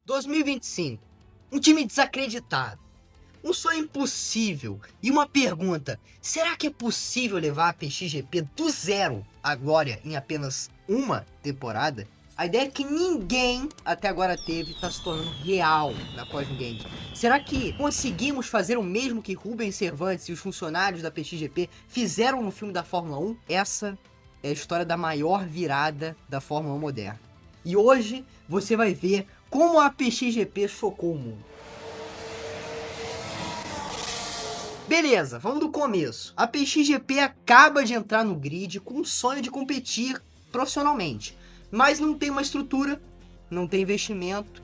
2025, um time desacreditado, um sonho impossível e uma pergunta: será que é possível levar a PXGP do zero à glória em apenas uma temporada? A ideia que ninguém até agora teve está se tornando real na Cosmo Games. Será que conseguimos fazer o mesmo que Rubens Cervantes e os funcionários da PXGP fizeram no filme da Fórmula 1? Essa é a história da maior virada da Fórmula 1 moderna. E hoje você vai ver como a PXGP chocou o mundo. Beleza, vamos do começo. A PXGP acaba de entrar no grid com o sonho de competir profissionalmente, mas não tem uma estrutura, não tem investimento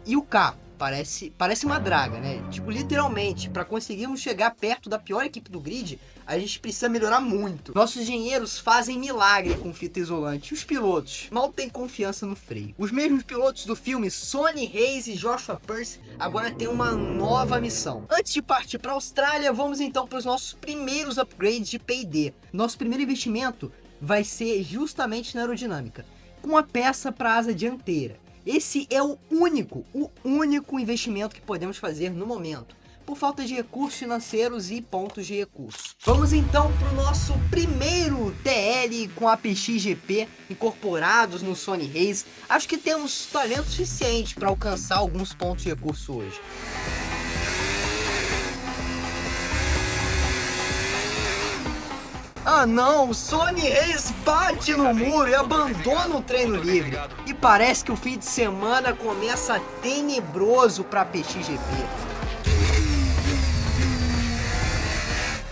e o carro parece uma draga, né? Tipo, literalmente, para conseguirmos chegar perto da pior equipe do grid, a gente precisa melhorar muito. Nossos engenheiros fazem milagre com fita isolante. Os pilotos mal têm confiança no freio. Os mesmos pilotos do filme Sonny Hayes e Joshua Percy agora têm uma nova missão. Antes de partir para a Austrália, vamos então para os nossos primeiros upgrades de P&D. Nosso primeiro investimento vai ser justamente na aerodinâmica, com uma peça para asa dianteira. Esse é o único investimento que podemos fazer no momento, por falta de recursos financeiros e pontos de recurso. Vamos então para o nosso primeiro TL com a PXGP incorporados no Sonny Hayes. Acho que temos talento suficiente para alcançar alguns pontos de recurso hoje. Ah não, Sonny Hayes bate no muro e abandona o treino livre. E parece que o fim de semana começa tenebroso para a PXGP.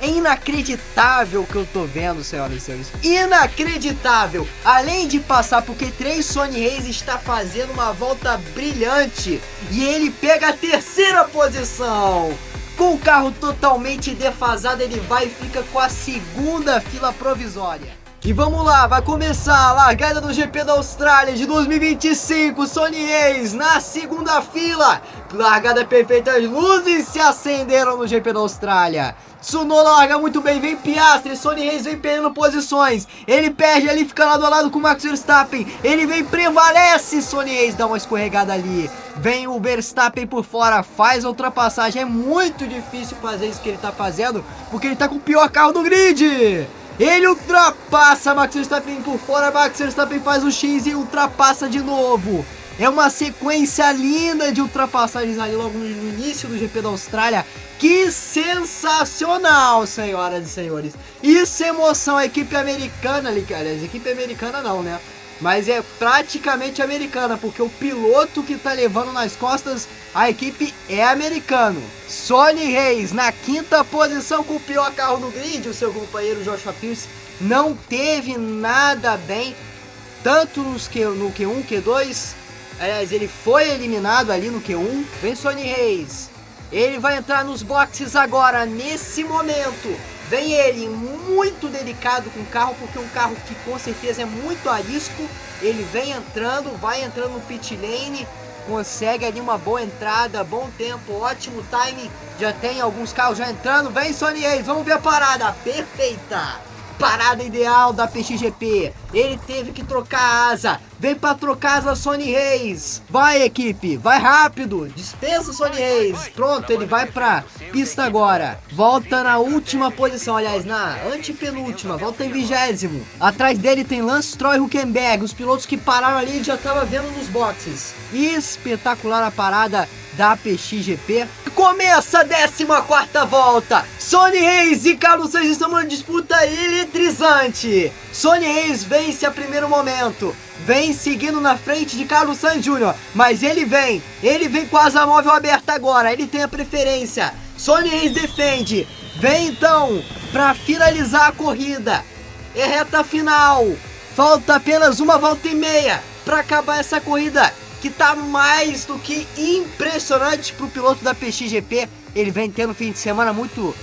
É inacreditável o que eu tô vendo, senhoras e senhores. Inacreditável! Além de passar por Q3, Sonny Hayes está fazendo uma volta brilhante. E ele pega a terceira posição. Com o carro totalmente defasado, ele vai e fica com a segunda fila provisória. E vamos lá, vai começar a largada do GP da Austrália de 2025. Sonny Hayes na segunda fila. Largada perfeita, as luzes se acenderam no GP da Austrália. Tsunoda larga muito bem, vem Piastri, Sonny Hayes vem perdendo posições. Ele perde ali, fica lado a lado com o Max Verstappen. Ele vem, prevalece, Sonny Hayes dá uma escorregada ali. Vem o Verstappen por fora, faz a ultrapassagem. É muito difícil fazer isso que ele tá fazendo, porque ele tá com o pior carro do grid. Ele ultrapassa Max Verstappen por fora, Max Verstappen faz o X e ultrapassa de novo. É uma sequência linda de ultrapassagens ali logo no início do GP da Austrália. Que sensacional, senhoras e senhores. Isso é emoção, a equipe americana ali, aliás, equipe americana não, né? Mas é praticamente americana, porque o piloto que tá levando nas costas a equipe é americano. Sonny Hayes na quinta posição com o pior carro no grid. O seu companheiro Joshua Percy não teve nada bem, tanto no Q1, Q2. Aliás, ele foi eliminado ali no Q1. Vem Sonny Hayes. Ele vai entrar nos boxes agora, nesse momento. Vem ele, muito delicado com o carro, porque é um carro que com certeza é muito arisco. Ele vem entrando, vai entrando no pit lane, consegue ali uma boa entrada, bom tempo, ótimo timing. Já tem alguns carros já entrando. Vem Sonny Hayes, vamos ver a parada, perfeita. Parada ideal da PXGP. Ele teve que trocar a asa. Vem pra trocar a asa, Sonny Hayes. Vai, equipe, vai rápido. Dispensa Sonny Hayes. Pronto, ele vai pra pista agora. Volta na última posição, aliás, na antepenúltima. Volta em 20º. Atrás dele tem Lance Stroll e Hülkenberg. Os pilotos que pararam ali, ele já tava vendo nos boxes. Espetacular a parada da PXGP. Começa a 14ª volta. Sonny Hayes e Carlos Sainz estão numa disputa eletrizante. Sonny Hayes vence a primeiro momento. Vem seguindo na frente de Carlos Sainz Jr. Mas ele vem com a asa móvel aberta agora. Ele tem a preferência. Sonny Hayes defende. Vem então para finalizar a corrida. É reta final. Falta apenas uma volta e meia para acabar essa corrida, que tá mais do que impressionante pro piloto da PXGP. Ele vem tendo um fim de semana muito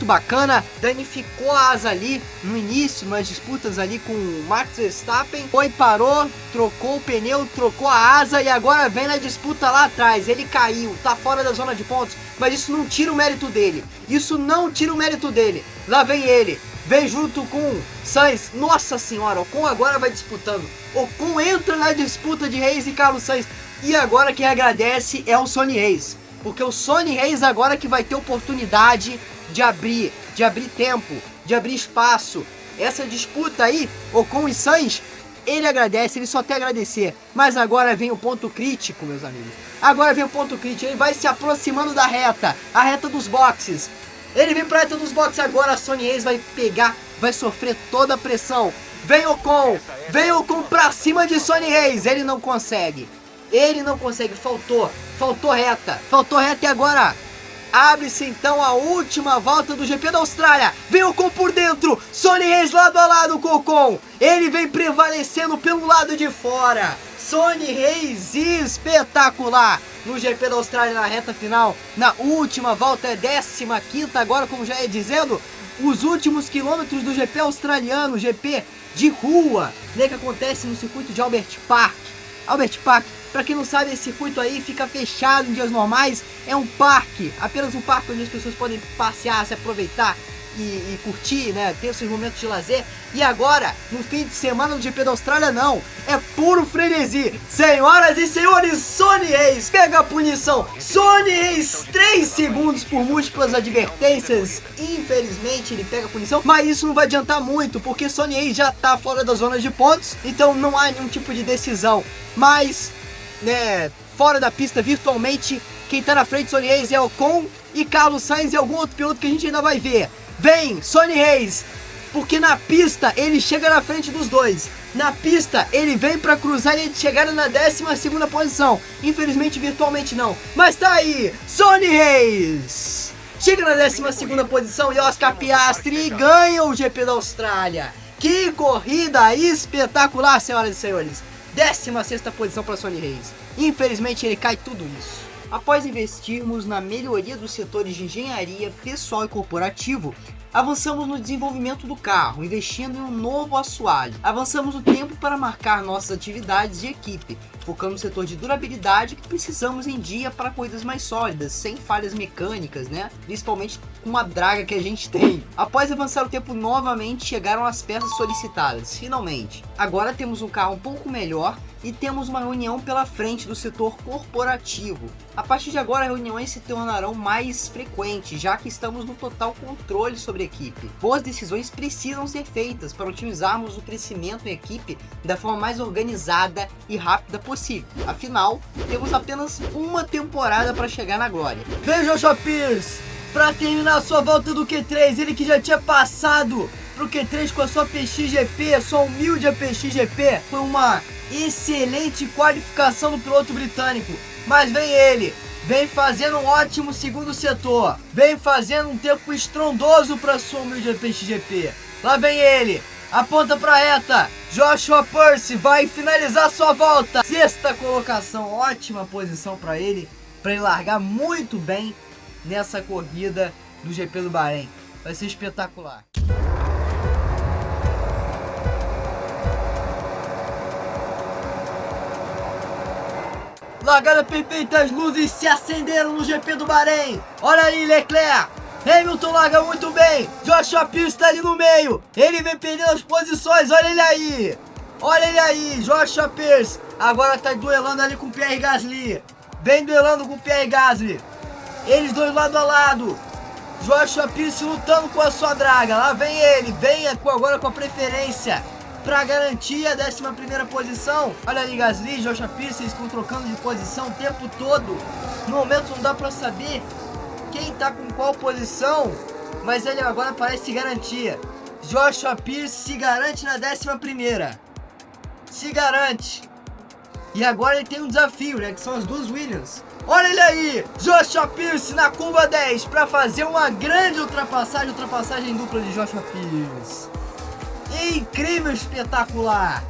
bacana. Danificou a asa ali no início, nas disputas ali com o Max Verstappen. Foi, parou, trocou o pneu, trocou a asa e agora vem na disputa lá atrás. Ele caiu, tá fora da zona de pontos, mas isso não tira o mérito dele. Isso não tira o mérito dele. Lá vem ele. Vem junto com Sainz. Nossa senhora, Ocon agora vai disputando. Ocon entra na disputa de Hayes e Carlos Sainz. E agora quem agradece é o Sonny Hayes, porque o Sonny Hayes agora que vai ter oportunidade de abrir tempo, de abrir espaço. Essa disputa aí, Ocon e Sainz, ele agradece, ele só tem a agradecer. Mas agora vem o ponto crítico, meus amigos. Agora vem o ponto crítico, ele vai se aproximando da reta, a reta dos boxes. Ele vem pra reta dos boxes agora, a Sonny Hayes vai pegar, vai sofrer toda a pressão. Vem Ocon pra cima de Sonny Hayes, ele não consegue, faltou reta e agora abre-se então a última volta do GP da Austrália. Vem Ocon por dentro, Sonny Hayes lado a lado com Ocon, ele vem prevalecendo pelo lado de fora. Sonny Hayes espetacular no GP da Austrália na reta final, na última volta, é 15ª agora, como já ia dizendo, os últimos quilômetros do GP australiano, GP de rua, né, que acontece no circuito de Albert Park. Albert Park, para quem não sabe, esse circuito aí fica fechado em dias normais, é um parque, apenas um parque onde as pessoas podem passear, se aproveitar e curtir, né, ter seus momentos de lazer. E agora, no fim de semana do GP da Austrália, não, é puro frenesi. Senhoras e senhores, Sonny Hayes pega a punição. Sonny Hayes, 3 segundos por múltiplas advertências. Infelizmente ele pega a punição, mas isso não vai adiantar muito, porque Sonny Hayes já tá fora da zona de pontos, então não há nenhum tipo de decisão. Mas, né, fora da pista virtualmente, quem tá na frente de Sonny Hayes é Ocon e Carlos Sainz e algum outro piloto que a gente ainda vai ver. Vem Sonny Hayes, porque na pista ele chega na frente dos dois. Na pista ele vem para cruzar e chegar na 12ª posição. Infelizmente virtualmente não, mas tá aí, Sonny Hayes chega na 12ª posição e Oscar Piastri ganha o GP da Austrália. Que corrida espetacular, senhoras e senhores. 16ª posição para Sonny Hayes. Infelizmente ele cai tudo isso. Após investirmos na melhoria dos setores de engenharia, pessoal e corporativo, avançamos no desenvolvimento do carro, investindo em um novo assoalho. Avançamos o tempo para marcar nossas atividades de equipe, focando no setor de durabilidade que precisamos em dia para corridas mais sólidas, sem falhas mecânicas, né? Principalmente com a draga que a gente tem. Após avançar o tempo novamente, chegaram as peças solicitadas, finalmente. Agora temos um carro um pouco melhor e temos uma reunião pela frente do setor corporativo. A partir de agora, reuniões se tornarão mais frequentes, já que estamos no total controle sobre a equipe. Boas decisões precisam ser feitas para otimizarmos o crescimento em equipe da forma mais organizada e rápida possível. Afinal, temos apenas uma temporada para chegar na glória. Vem Joshua Pierce para terminar a sua volta do Q3, ele que já tinha passado pro Q3 com a sua PXGP, sua humilde PXGP. Foi uma excelente qualificação do piloto britânico, mas vem ele, vem fazendo um ótimo segundo setor, vem fazendo um tempo estrondoso para sua humilde PXGP. Lá vem ele, aponta para a reta, Joshua Pierce vai finalizar sua volta, 6ª colocação, ótima posição para ele largar muito bem nessa corrida do GP do Bahrein, vai ser espetacular. Largada perfeita, as luzes se acenderam no GP do Bahrein. Olha ali Leclerc, Hamilton larga muito bem, Joshua Pierce está ali no meio, ele vem perdendo as posições, olha ele aí, Joshua Pierce, agora está duelando ali com o Pierre Gasly, vem duelando com o Pierre Gasly, eles dois lado a lado, Joshua Pierce lutando com a sua draga, lá vem ele, vem agora com a preferência para garantir a 11ª posição. Olha ali Gasly, Joshua Pierce, eles estão trocando de posição o tempo todo. No momento não dá para saber quem tá com qual posição, mas ele agora parece se garantir. Joshua Pierce se garante na 11ª. Se garante. E agora ele tem um desafio, né, que são as duas Williams. Olha ele aí, Joshua Pierce na curva 10 para fazer uma grande ultrapassagem dupla de Joshua Pierce. Incrível, espetacular.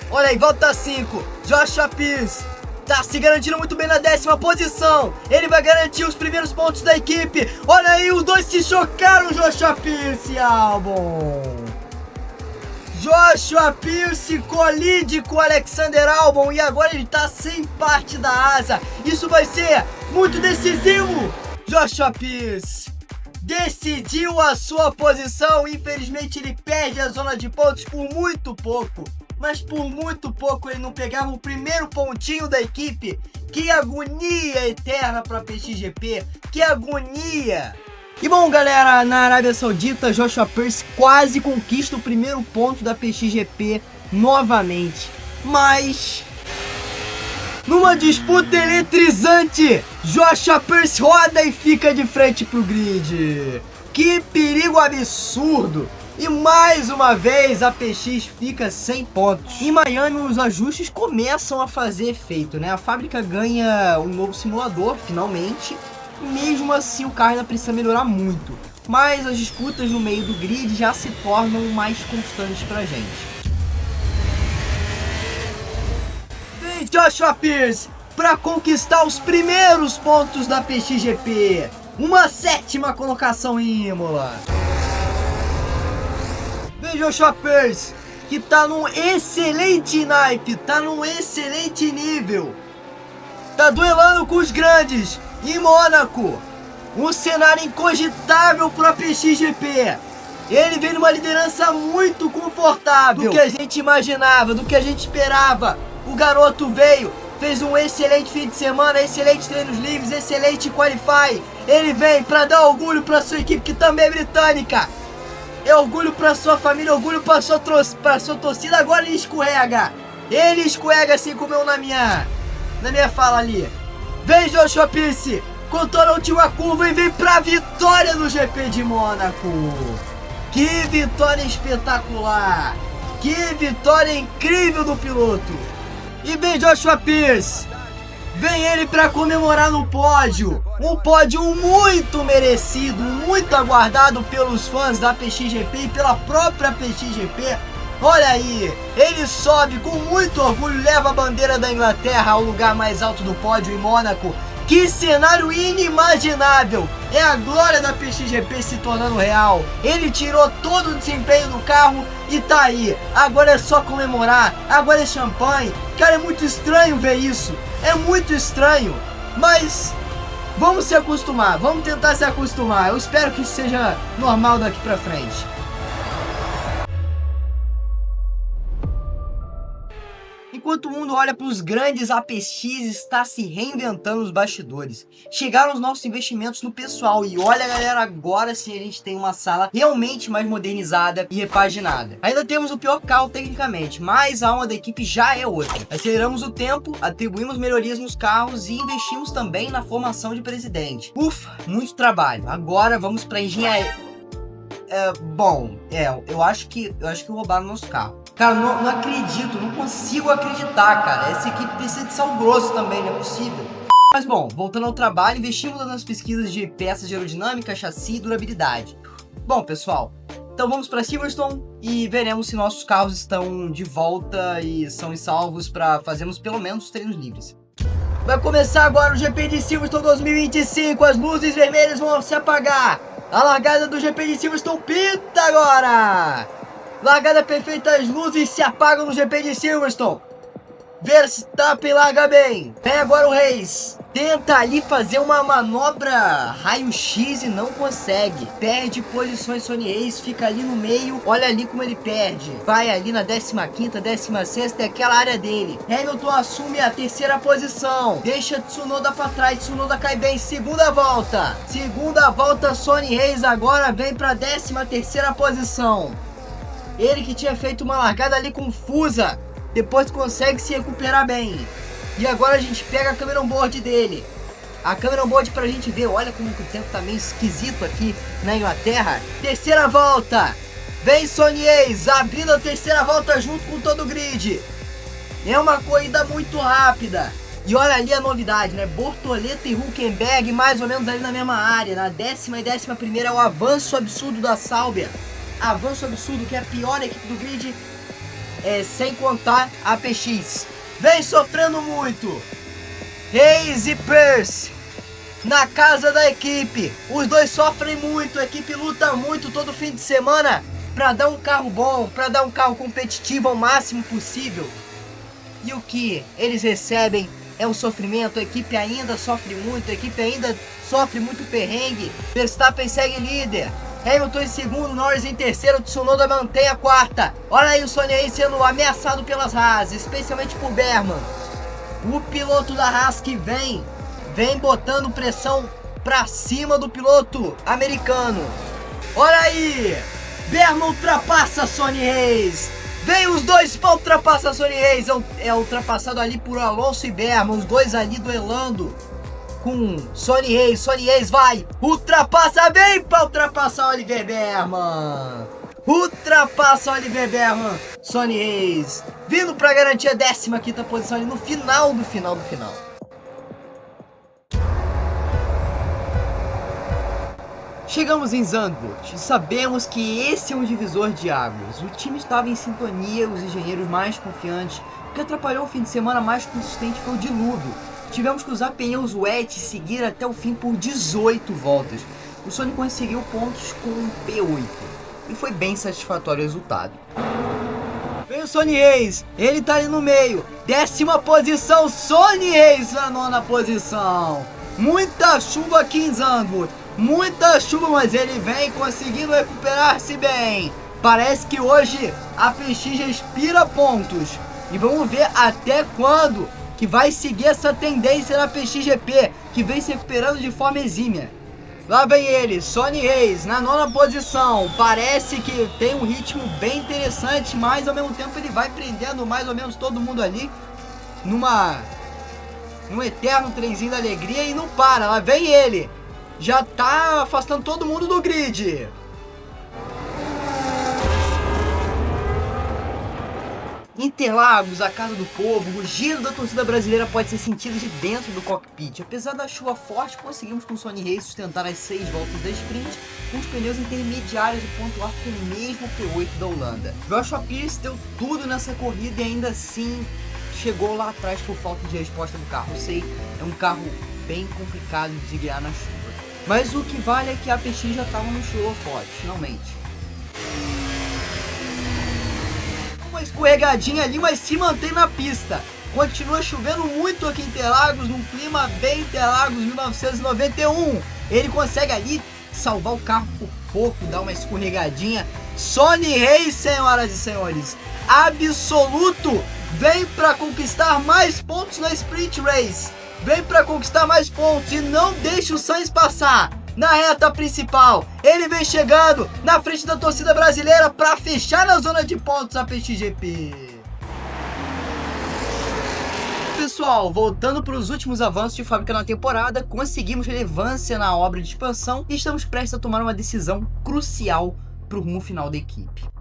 Olha aí, volta 5, Joshua Pierce tá se garantindo muito bem na 10ª posição. Ele vai garantir os primeiros pontos da equipe. Olha aí, os dois se chocaram, Joshua Pierce e Albon. Joshua Pierce colide com Alexander Albon e agora ele tá sem parte da asa. Isso vai ser muito decisivo. Joshua Pierce decidiu a sua posição, infelizmente ele perde a zona de pontos por muito pouco. mas por muito pouco ele não pegava o primeiro pontinho da equipe. Que agonia eterna para PXGP, que agonia! E bom, galera, na Arábia Saudita, Joshua Pearce quase conquista o primeiro ponto da PXGP novamente, mas numa disputa eletrizante, Joshua Pearce roda e fica de frente pro grid. Que perigo absurdo! E mais uma vez a PX fica sem pontos. Em Miami os ajustes começam a fazer efeito, né? A fábrica ganha um novo simulador, finalmente. E mesmo assim o carro ainda precisa melhorar muito. Mas as disputas no meio do grid já se tornam mais constantes pra gente. Vem Joshua Pearce para conquistar os primeiros pontos da PXGP. Uma 7ª colocação em Imola. Vem Joshua Pearce, que tá num excelente naipe, tá num excelente nível. Tá duelando com os grandes em Mônaco. Um cenário incogitável para PXGP. Ele vem numa liderança muito confortável. Do que a gente imaginava, do que a gente esperava. O garoto veio, fez um excelente fim de semana, excelentes treinos livres, excelente qualify. Ele vem para dar orgulho para sua equipe, que também é britânica. É orgulho para sua família, orgulho para sua torcida. Agora ele escorrega. Ele escorrega assim como eu na minha fala ali. Vem Joshua Pearce, contorna a última curva e vem pra vitória no GP de Mônaco. Que vitória espetacular. Que vitória incrível do piloto. E vem Joshua Pearce. Vem ele para comemorar no pódio. Um pódio muito merecido, muito aguardado pelos fãs da PXGP e pela própria PXGP. Olha aí, ele sobe com muito orgulho, leva a bandeira da Inglaterra ao lugar mais alto do pódio em Mônaco. Que cenário inimaginável! É a glória da PXGP se tornando real. Ele tirou todo o desempenho do carro e tá aí. Agora é só comemorar, agora é champanhe. Cara, é muito estranho ver isso. É muito estranho, mas vamos se acostumar, vamos tentar se acostumar. Eu espero que isso seja normal daqui pra frente. Enquanto o mundo olha para os grandes, a PX está se reinventando nos bastidores. Chegaram os nossos investimentos no pessoal e olha, galera, agora sim a gente tem uma sala realmente mais modernizada e repaginada. Ainda temos o pior carro tecnicamente, mas a alma da equipe já é outra. Aceleramos o tempo, atribuímos melhorias nos carros e investimos também na formação de presidente. Ufa, muito trabalho. Agora vamos para engenharia. Eu acho que roubaram nosso carro. Cara, não acredito, não consigo acreditar, cara. Essa equipe precisa de sal grosso também, não é possível. Mas bom, voltando ao trabalho, investimos nas pesquisas de peças de aerodinâmica, chassi e durabilidade. Bom, pessoal, então vamos para Silverstone e veremos se nossos carros estão de volta e são salvos para fazermos pelo menos treinos livres. Vai começar agora o GP de Silverstone 2025, as luzes vermelhas vão se apagar. A largada do GP de Silverstone pita agora! Largada perfeita, as luzes se apagam no GP de Silverstone. Verstappen larga bem. Vem agora o Reis. Tenta ali fazer uma manobra raio-x e não consegue. Perde posições Sonny Hayes, fica ali no meio. Olha ali como ele perde. Vai ali na 15ª, 16ª, é aquela área dele. Hamilton assume a 3ª posição. Deixa Tsunoda pra trás, Tsunoda cai bem. Segunda volta. Segunda volta, Sonny Hayes agora vem pra 13ª posição. Ele que tinha feito uma largada ali confusa, depois consegue se recuperar bem. E agora a gente pega a câmera on-board dele. A câmera on-board pra gente ver, olha como o tempo tá meio esquisito aqui na Inglaterra. 3ª volta. Vem Sonny Hayes, abrindo a 3ª volta junto com todo o grid. É uma corrida muito rápida. E olha ali a novidade, né? Bortoleto e Hülkenberg mais ou menos ali na mesma área. Na 10ª e 11ª é o avanço absurdo da Sauber. Avanço absurdo, que é a pior equipe do grid, sem contar a PX. Vem sofrendo muito. Hayes e Pearce na casa da equipe. Os dois sofrem muito, a equipe luta muito todo fim de semana para dar um carro bom, para dar um carro competitivo ao máximo possível. E o que eles recebem é um sofrimento, a equipe ainda sofre muito, a equipe ainda sofre muito perrengue. Verstappen segue líder. Hamilton em segundo, Norris em terceiro, Tsunoda mantém a quarta. Olha aí o Sonny Hayes sendo ameaçado pelas Haas, especialmente por Berman. O piloto da Haas que vem botando pressão pra cima do piloto americano. Olha aí, Berman ultrapassa Sonny Hayes. Vem os dois para ultrapassar Sonny Hayes. É ultrapassado ali por Alonso e Berman, os dois ali duelando com Sonny Hayes. Sonny Hayes vai, ultrapassa, vem para ultrapassar Oliver Berman. Ultrapassa Oliver Berman, Sonny Hayes, vindo para garantir a 15ª posição ali no final do final. Chegamos em Zandvoort e sabemos que esse é um divisor de águas. O time estava em sintonia, os engenheiros mais confiantes. O que atrapalhou o fim de semana mais consistente foi o dilúvio. Tivemos que usar pneus wet e seguir até o fim por 18 voltas. O Sonny conseguiu pontos com um P8 e foi bem satisfatório o resultado. Vem o Sonny Hayes, ele tá ali no meio, 10ª posição, Sonny Hayes na 9ª posição. Muita chuva aqui em Zandvoort. Muita chuva, mas ele vem conseguindo recuperar-se bem. Parece que hoje a PX respira pontos. E vamos ver até quando que vai seguir essa tendência na PXGP, que vem se recuperando de forma exímia. Lá vem ele, Sonny Hayes, na 9ª posição. Parece que tem um ritmo bem interessante, mas ao mesmo tempo ele vai prendendo mais ou menos todo mundo ali num eterno trenzinho da alegria e não para. Lá vem ele. Já tá afastando todo mundo do grid. Interlagos, a casa do povo, o giro da torcida brasileira pode ser sentido de dentro do cockpit. Apesar da chuva forte, conseguimos com o Sonny Hayes sustentar as 6 voltas da sprint com os pneus intermediários e pontuar com o mesmo P8 da Holanda. Joshua Pierce deu tudo nessa corrida e ainda assim chegou lá atrás por falta de resposta do carro. Eu sei, é um carro bem complicado de guiar na chuva. Mas o que vale é que a PX já estava no show forte, finalmente. Uma escorregadinha ali, mas se mantém na pista. Continua chovendo muito aqui em Interlagos, num clima bem Interlagos 1991. Ele consegue ali salvar o carro por pouco, dar uma escorregadinha. Sonny Hayes, senhoras e senhores, absoluto, vem para conquistar mais pontos na Sprint Race. Vem para conquistar mais pontos e não deixa o Sainz passar. Na reta principal, ele vem chegando na frente da torcida brasileira para fechar na zona de pontos a PXGP. Pessoal, voltando para os últimos avanços de fábrica na temporada, conseguimos relevância na obra de expansão e estamos prestes a tomar uma decisão crucial para o rumo final da equipe.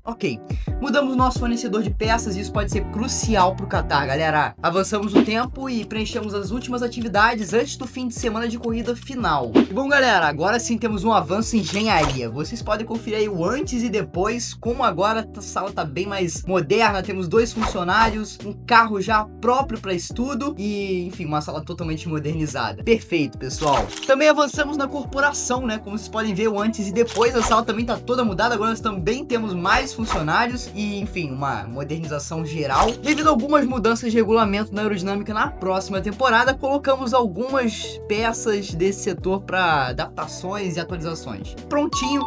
Ok, mudamos o nosso fornecedor de peças e isso pode ser crucial para o Qatar, galera. Avançamos no tempo e preenchemos as últimas atividades antes do fim de semana de corrida final. Bom, galera, agora sim temos um avanço em engenharia. Vocês podem conferir aí o antes e depois, como agora a sala tá bem mais moderna. Temos 2 funcionários, um carro já próprio para estudo e, enfim, uma sala totalmente modernizada. Perfeito, pessoal. Também avançamos na corporação, né? Como vocês podem ver, o antes e depois, a sala também tá toda mudada. Agora nós também temos mais funcionários e, enfim, uma modernização geral. Devido a algumas mudanças de regulamento na aerodinâmica na próxima temporada, colocamos algumas peças desse setor para adaptações e atualizações. Prontinho,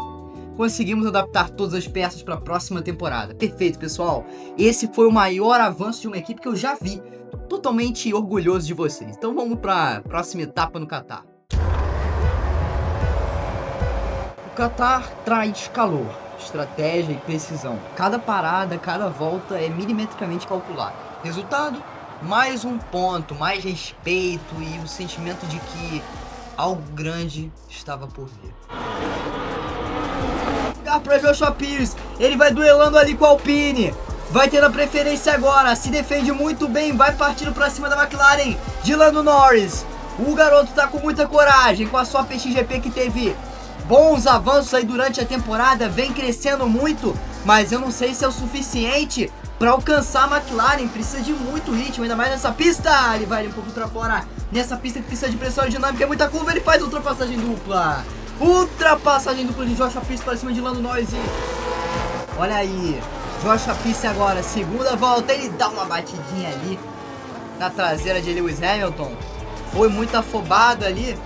conseguimos adaptar todas as peças para a próxima temporada. Perfeito, pessoal. Esse foi o maior avanço de uma equipe que eu já vi. Totalmente orgulhoso de vocês. Então vamos para a próxima etapa no Qatar. O Qatar traz calor, estratégia e precisão. Cada parada, cada volta é milimetricamente calculada. Resultado? Mais um ponto, mais respeito e o sentimento de que algo grande estava por vir. Lugar para Joshua Pierce, ele vai duelando ali com a Alpine. Vai tendo a preferência agora, se defende muito bem, vai partindo para cima da McLaren de Lando Norris. O garoto tá com muita coragem, com a sua PXGP que teve bons avanços aí durante a temporada, vem crescendo muito, mas eu não sei se é o suficiente para alcançar a McLaren. Precisa de muito ritmo, ainda mais nessa pista. Ele vai um pouco para fora, nessa pista que precisa de pressão aerodinâmica, é muita curva, ele faz ultrapassagem dupla. Ultrapassagem dupla de Joshua Pierce para cima de Lando Norris. Olha aí, Joshua Pierce agora, segunda volta, ele dá uma batidinha ali na traseira de Lewis Hamilton. Foi muito afobado ali.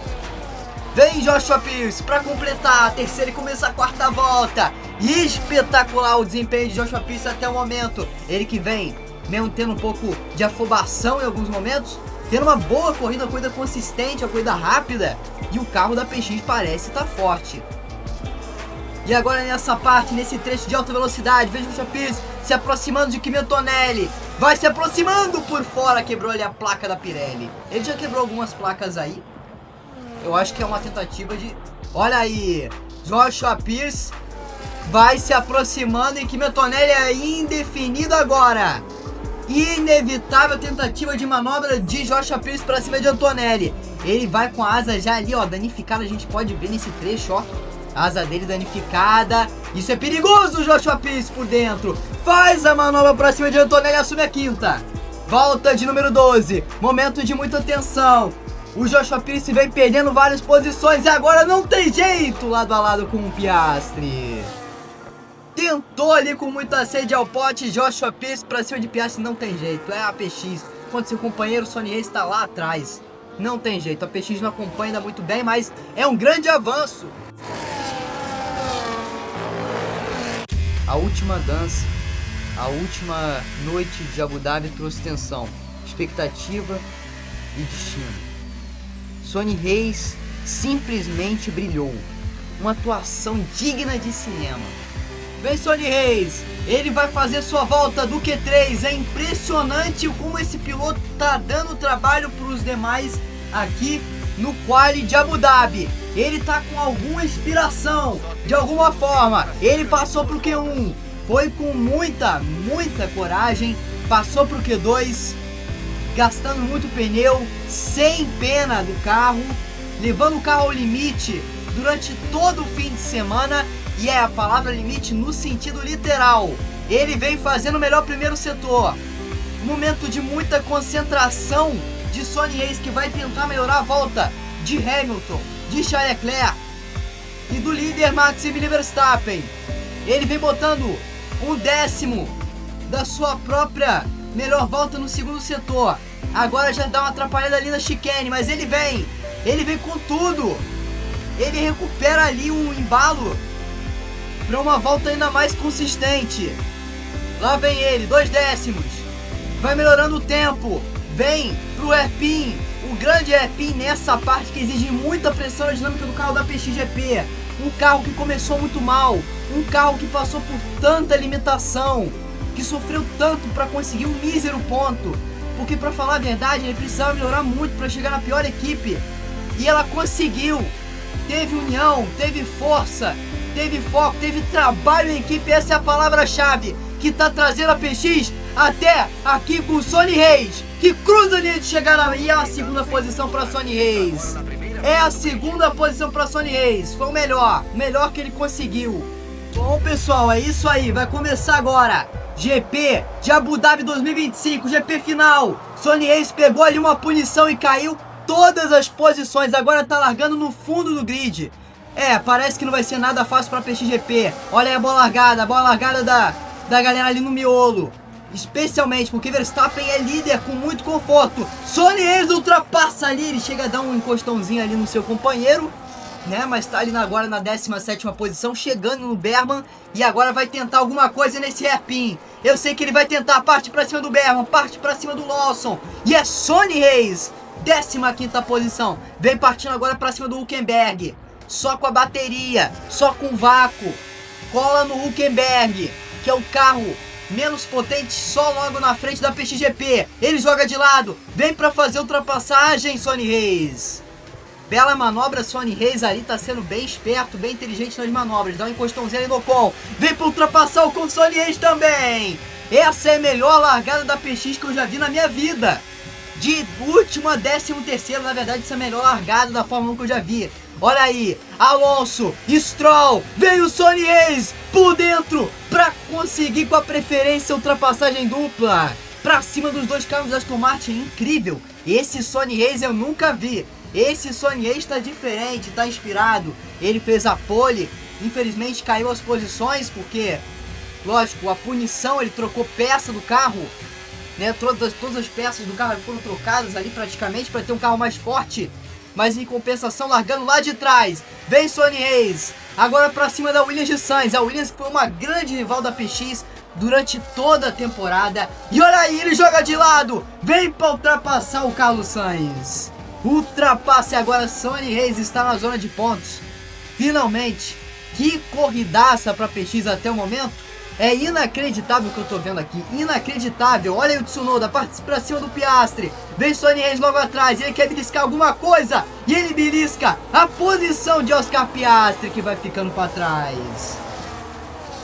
Vem Joshua Pierce para completar a terceira e começar a quarta volta. Espetacular o desempenho de Joshua Pierce até o momento. Ele que vem, mesmo tendo um pouco de afobação em alguns momentos, tendo uma boa corrida, uma corrida consistente, uma corrida rápida. E o carro da PX parece estar forte. E agora nessa parte, nesse trecho de alta velocidade, veja o Joshua Pierce se aproximando de Kimi Antonelli. Vai se aproximando por fora, quebrou ali a placa da Pirelli. Ele já quebrou algumas placas aí. Eu acho que é uma tentativa de... Olha aí, Joshua Pierce vai se aproximando e Kimi Antonelli é indefinido agora. Inevitável tentativa de manobra de Joshua Pierce para cima de Antonelli. Ele vai com a asa já ali, ó, danificada. A gente pode ver nesse trecho, ó. A asa dele danificada. Isso é perigoso, Joshua Pierce por dentro. Faz a manobra para cima de Antonelli e assume a quinta. Volta de número 12. Momento de muita tensão. O Joshua Pierce vem perdendo várias posições e agora não tem jeito lado a lado com o Piastri. Tentou ali com muita sede ao pote, Joshua Pierce pra cima de Piastri, não tem jeito, é a PX. Quando seu companheiro Sonny Hayes está lá atrás, não tem jeito, a PX não acompanha ainda muito bem, mas é um grande avanço. A última dança, a última noite de Abu Dhabi trouxe tensão, expectativa e destino. Sonny Hayes simplesmente brilhou. Uma atuação digna de cinema. Vem Sonny Hayes, ele vai fazer sua volta do Q3. É impressionante como esse piloto tá dando trabalho para os demais aqui no quali de Abu Dhabi. Ele tá com alguma inspiração, de alguma forma. Ele passou pro Q1, foi com muita coragem, passou pro Q2. Gastando muito pneu, sem pena do carro, levando o carro ao limite durante todo o fim de semana. E é a palavra limite no sentido literal. Ele vem fazendo o melhor primeiro setor. Momento de muita concentração de Sonny Hayes, que vai tentar melhorar a volta de Hamilton, de Charles Leclerc e do líder Max Verstappen. Ele vem botando 1/10 da sua própria melhor volta no segundo setor. Agora já dá uma atrapalhada ali na chicane, mas ele vem com tudo. Ele recupera ali um embalo para uma volta ainda mais consistente. Lá vem ele, 2/10. Vai melhorando o tempo. Vem pro hairpin, o grande hairpin nessa parte que exige muita pressão aerodinâmica do carro da PXGP. Um carro que começou muito mal, um carro que passou por tanta limitação, que sofreu tanto para conseguir um mísero ponto, porque para falar a verdade ele precisava melhorar muito para chegar na pior equipe, e ela conseguiu. Teve união, teve força, teve foco, teve trabalho em equipe. Essa é a palavra-chave que está trazendo a PX até aqui com o Sonny Hayes, que cruza a linha de chegada. E é a segunda posição para Sonny Hayes. É a segunda posição para Sonny Hayes. Foi o melhor que ele conseguiu. Bom pessoal, é isso aí, vai começar agora GP de Abu Dhabi 2025, GP final. Sonny Hayes pegou ali uma punição e caiu todas as posições, agora tá largando no fundo do grid. Parece que não vai ser nada fácil para PXGP. Olha aí a boa largada da galera ali no miolo. Especialmente porque Verstappen é líder com muito conforto. Sonny Hayes ultrapassa ali, ele chega a dar um encostãozinho ali no seu companheiro, né? Mas tá ali agora na 17ª posição, chegando no Berman. E agora vai tentar alguma coisa nesse hairpin. Eu sei que ele vai tentar, parte pra cima do Berman, parte pra cima do Lawson. E é Sonny Hayes, 15ª posição. Vem partindo agora pra cima do Hülkenberg. Só com a bateria, só com vácuo. Cola no Hülkenberg, que é o carro menos potente, só logo na frente da PXGP. Ele joga de lado, vem pra fazer ultrapassagem, Sonny Hayes. Bela manobra, Sonny Hayes ali tá sendo bem esperto, bem inteligente nas manobras. Dá um encostãozinho ali no Ocon. Vem pra ultrapassar o Ocon, Sonny Hayes também. Essa é a melhor largada da PX que eu já vi na minha vida. De última a 13º, na verdade, essa é a melhor largada da Fórmula 1 que eu já vi. Olha aí, Alonso, Stroll, veio o Sonny Hayes por dentro pra conseguir com a preferência ultrapassagem dupla pra cima dos dois carros da Aston Martin. Incrível, esse Sonny Hayes eu nunca vi. Esse Sonny Hayes tá diferente, tá inspirado. Ele fez a pole, infelizmente caiu as posições porque, lógico, a punição, ele trocou peça do carro, né? Todas as peças do carro foram trocadas ali praticamente para ter um carro mais forte. mas em compensação largando lá de trás. Vem Sonny Hayes, agora pra cima da Williams de Sainz. A Williams foi uma grande rival da PX durante toda a temporada. E olha aí, ele joga de lado, vem pra ultrapassar o Carlos Sainz. Ultrapasse agora, Sonny Hayes está na zona de pontos. Finalmente, que corridaça pra PX até o momento. É inacreditável o que eu tô vendo aqui, inacreditável. Olha aí o Tsunoda, parte pra cima do Piastri. Vem Sonny Hayes logo atrás, ele quer beliscar alguma coisa. E ele belisca a posição de Oscar Piastri, que vai ficando pra trás.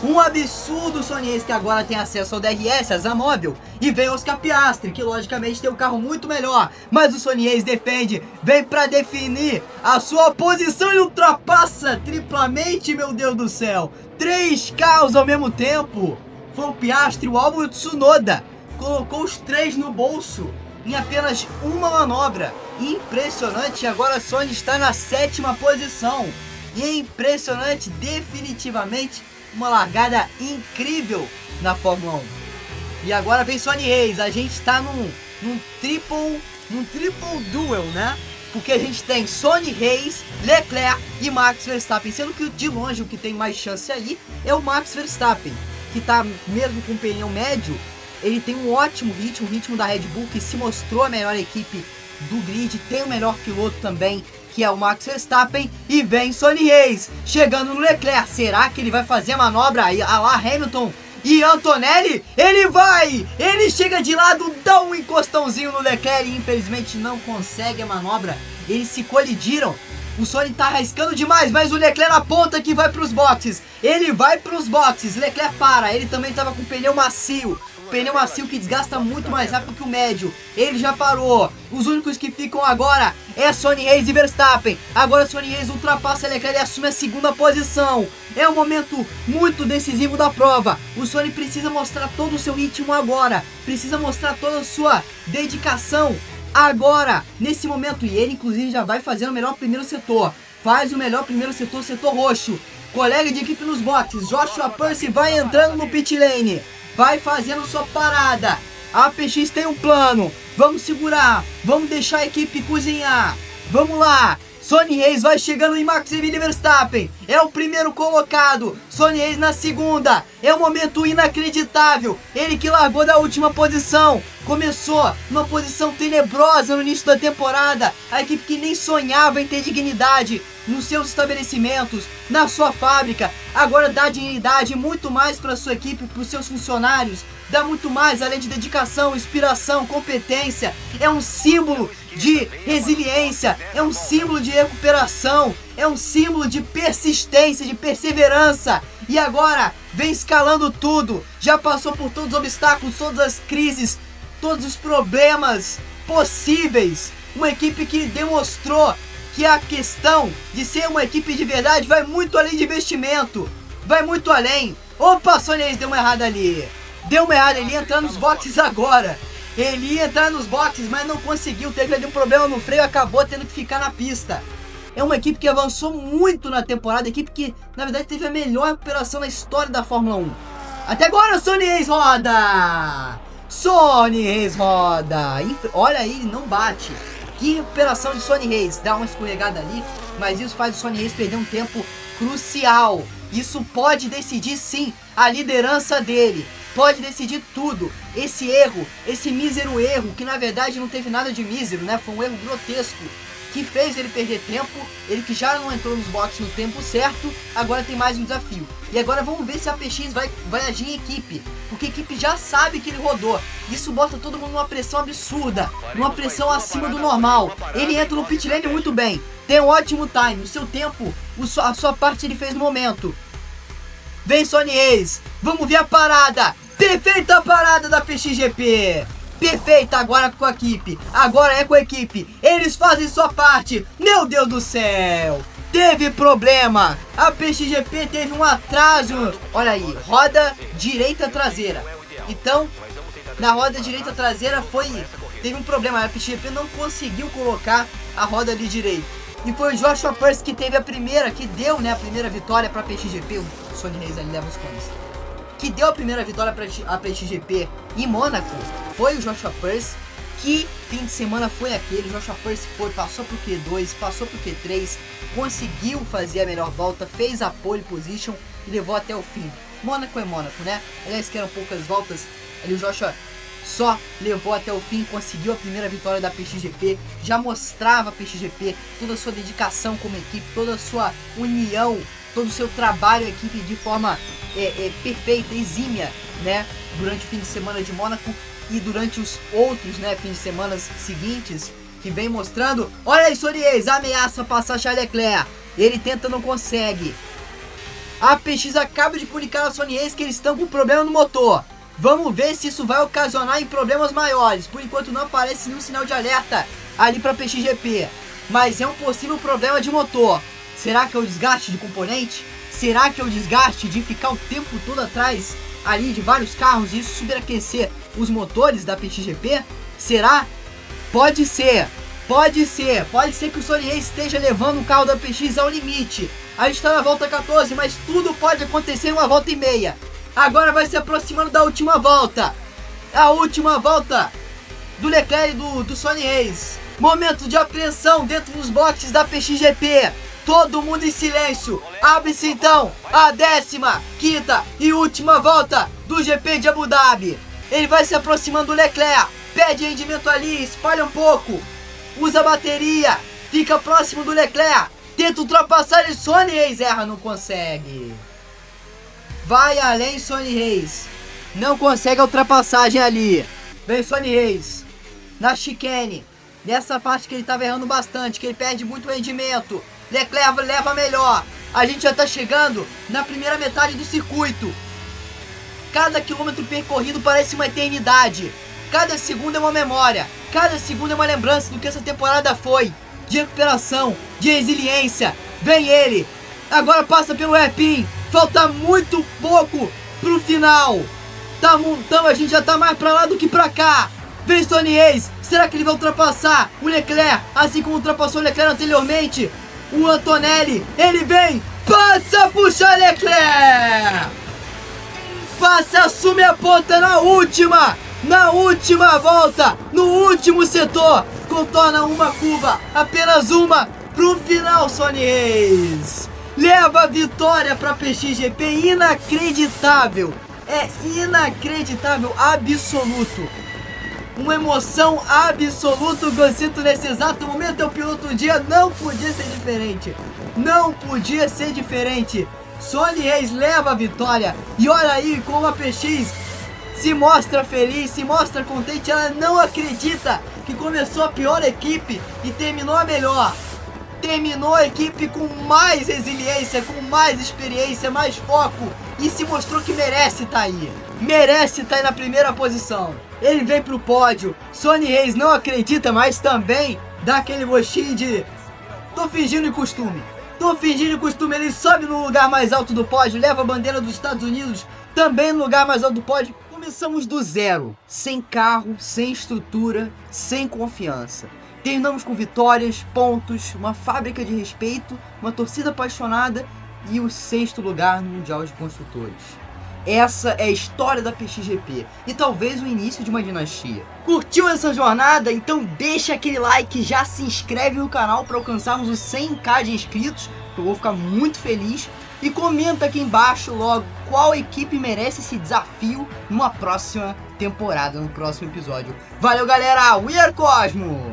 Um absurdo, Sonny Hayes, que agora tem acesso ao DRS, asa móvel. E vem Oscar Piastri, que logicamente tem um carro muito melhor. Mas o Sonny Hayes defende, vem pra definir a sua posição e ultrapassa triplamente, meu Deus do céu. 3 carros ao mesmo tempo. Foi o Piastri, o Albon e o Tsunoda. Colocou os 3 no bolso em apenas uma manobra. Impressionante, agora a Sonny está na 7ª posição. E é impressionante, definitivamente, uma largada incrível na Fórmula 1. E agora vem Sonny Hayes, a gente está num triple duel, né? Porque a gente tem Sonny Hayes, Leclerc e Max Verstappen. Sendo que de longe o que tem mais chance ali é o Max Verstappen, que tá mesmo com pneu médio, ele tem um ótimo ritmo, o ritmo da Red Bull, que se mostrou a melhor equipe do grid, tem o melhor piloto também, que é o Max Verstappen. E vem Sonny Hayes, chegando no Leclerc. Será que ele vai fazer a manobra a lá Hamilton e Antonelli? Ele chega de lado, dá um encostãozinho no Leclerc e infelizmente não consegue a manobra. Eles se colidiram. O Sonny tá arriscando demais, mas o Leclerc aponta que vai para os boxes. Ele vai para os boxes, Leclerc para, ele também estava com pneu macio. Pneu macio que desgasta muito mais rápido que o médio. Ele já parou. Os únicos que ficam agora é Sonny Hayes e Verstappen. Agora Sonny Hayes ultrapassa Leclerc e assume a 2ª posição. É um momento muito decisivo da prova. O Sonny precisa mostrar todo o seu ritmo agora. Precisa mostrar toda a sua dedicação agora, nesse momento. E ele inclusive já vai fazer o melhor primeiro setor. Faz o melhor primeiro setor, setor roxo. Colega de equipe nos boxes, Joshua Percy vai entrando no pit lane. Vai fazendo sua parada. A PX tem um plano. Vamos segurar. Vamos deixar a equipe cozinhar. Vamos lá. Sonny Hayes vai chegando em Max Verstappen. É o primeiro colocado. Sonny Hayes na 2ª. É um momento inacreditável. Ele que largou da última posição. Começou numa posição tenebrosa no início da temporada. A equipe que nem sonhava em ter dignidade nos seus estabelecimentos, na sua fábrica, agora dá dignidade muito mais para sua equipe, para os seus funcionários. Dá muito mais, além de dedicação, inspiração, competência. É um símbolo de resiliência, é um símbolo de recuperação, é um símbolo de persistência, de perseverança. E agora vem escalando tudo. Já passou por todos os obstáculos, todas as crises, todos os problemas possíveis. Uma equipe que demonstrou que a questão de ser uma equipe de verdade vai muito além de investimento. Vai muito além. Opa, Sonny Hayes deu uma errada ali. Deu uma errada, ele ia entrar nos boxes agora. Ele ia entrar nos boxes, mas não conseguiu. Teve ali um problema no freio, acabou tendo que ficar na pista. É uma equipe que avançou muito na temporada. Equipe que, na verdade, teve a melhor recuperação na história da Fórmula 1. Até agora o Sonny Hayes roda. Sonny Hayes roda. Olha aí, não bate. Que recuperação de Sonny Hayes. Dá uma escorregada ali, mas isso faz o Sonny Hayes perder um tempo crucial. Isso pode decidir sim a liderança dele. Pode decidir tudo. Esse erro, esse mísero erro, que na verdade não teve nada de mísero, né? Foi um erro grotesco que fez ele perder tempo. Ele que já não entrou nos boxes no tempo certo, agora tem mais um desafio. E agora vamos ver se a PX vai agir em equipe, porque a equipe já sabe que ele rodou. Isso bota todo mundo numa pressão absurda, numa pressão acima do normal. Ele entra no pit lane muito bem, tem um ótimo time, o seu tempo, a sua parte ele fez no momento. Vem Sonny Hayes, vamos ver a parada. Perfeita a parada da PXGP. Perfeita agora com a equipe. Agora é com a equipe. Eles fazem sua parte. Meu Deus do céu. Teve problema. A PXGP teve um atraso. Olha aí, roda direita traseira. Então, na roda direita traseira teve um problema. A PXGP não conseguiu colocar a roda ali direita. E foi o Joshua Percy que teve a primeira, que deu, né, a primeira vitória para a PXGP. O Sonny Hayes ali leva os pontos. Que deu a primeira vitória para a PXGP em Mônaco. Foi o Joshua Percy. Que fim de semana foi aquele? O Joshua Percy passou pro Q2, passou pro Q3, conseguiu fazer a melhor volta, fez a pole position e levou até o fim. Mônaco é Mônaco, né? Aliás, que eram poucas voltas, ali o Joshua só levou até o fim, conseguiu a primeira vitória da PXGP, já mostrava a PXGP toda a sua dedicação como equipe, toda a sua união, todo o seu trabalho em equipe de forma perfeita, exímia, né? Durante o fim de semana de Mônaco e durante os outros, né, fins de semana seguintes, que vem mostrando, olha aí, Soriez, ameaça passar Charles Leclerc, ele tenta, não consegue. A PX acaba de comunicar a Soriez que eles estão com problema no motor. Vamos ver se isso vai ocasionar em problemas maiores. Por enquanto não aparece nenhum sinal de alerta ali para a PXGP, mas é um possível problema de motor. Será que é o desgaste de componente? Será que é o desgaste de ficar o tempo todo atrás ali de vários carros e isso superaquecer os motores da PXGP? Será? Pode ser que o Soriez esteja levando o carro da PX ao limite. A gente está na volta 14, mas tudo pode acontecer em uma volta e meia. Agora vai se aproximando da última volta. A última volta do Leclerc e do Soriez. Momento de apreensão dentro dos boxes da PXGP. Todo mundo em silêncio. Abre-se então a 15ª e última volta do GP de Abu Dhabi. Ele vai se aproximando do Leclerc. Pede rendimento ali, espalha um pouco. Usa a bateria. Fica próximo do Leclerc. Tenta ultrapassar e Soriez erra, não consegue. Vai além, Soriez. Não consegue a ultrapassagem ali. Vem Soriez na chicane. Nessa parte que ele estava errando bastante, que ele perde muito rendimento. Leclerc leva melhor. A gente já está chegando na primeira metade do circuito. Cada quilômetro percorrido parece uma eternidade. Cada segundo é uma memória. Cada segundo é uma lembrança do que essa temporada foi. De recuperação, de resiliência. Vem ele. Agora passa pelo hairpin. Falta muito pouco pro final. Então a gente já tá mais pra lá do que pra cá. Vem Soriez. Será que ele vai ultrapassar o Leclerc, assim como ultrapassou o Leclerc anteriormente? O Antonelli, ele vem. Passa, puxa Leclerc. Passa, assume a ponta na última volta, no último setor. Contorna uma curva, apenas uma, pro final, Soriez. Leva a vitória para a PXGP, inacreditável, é inacreditável, absoluto, uma emoção absoluta que eu sinto nesse exato momento. É o piloto do dia, não podia ser diferente, Soriez leva a vitória, e olha aí como a PX se mostra feliz, se mostra contente, ela não acredita que começou a pior equipe e terminou a melhor. Terminou a equipe com mais resiliência, com mais experiência, mais foco e se mostrou que merece estar aí. Merece estar aí na primeira posição. Ele vem pro pódio. Soriez não acredita, mas também dá aquele gostinho de tô fingindo de costume. Ele sobe no lugar mais alto do pódio, leva a bandeira dos Estados Unidos também no lugar mais alto do pódio. Começamos do zero, sem carro, sem estrutura, sem confiança. Terminamos com vitórias, pontos, uma fábrica de respeito, uma torcida apaixonada e o 6º lugar no Mundial de Construtores. Essa é a história da PXGP e talvez o início de uma dinastia. Curtiu essa jornada? Então deixa aquele like, já se inscreve no canal para alcançarmos os 100k de inscritos, que eu vou ficar muito feliz. E comenta aqui embaixo logo qual equipe merece esse desafio numa próxima temporada, no próximo episódio. Valeu, galera! We are Cosmo!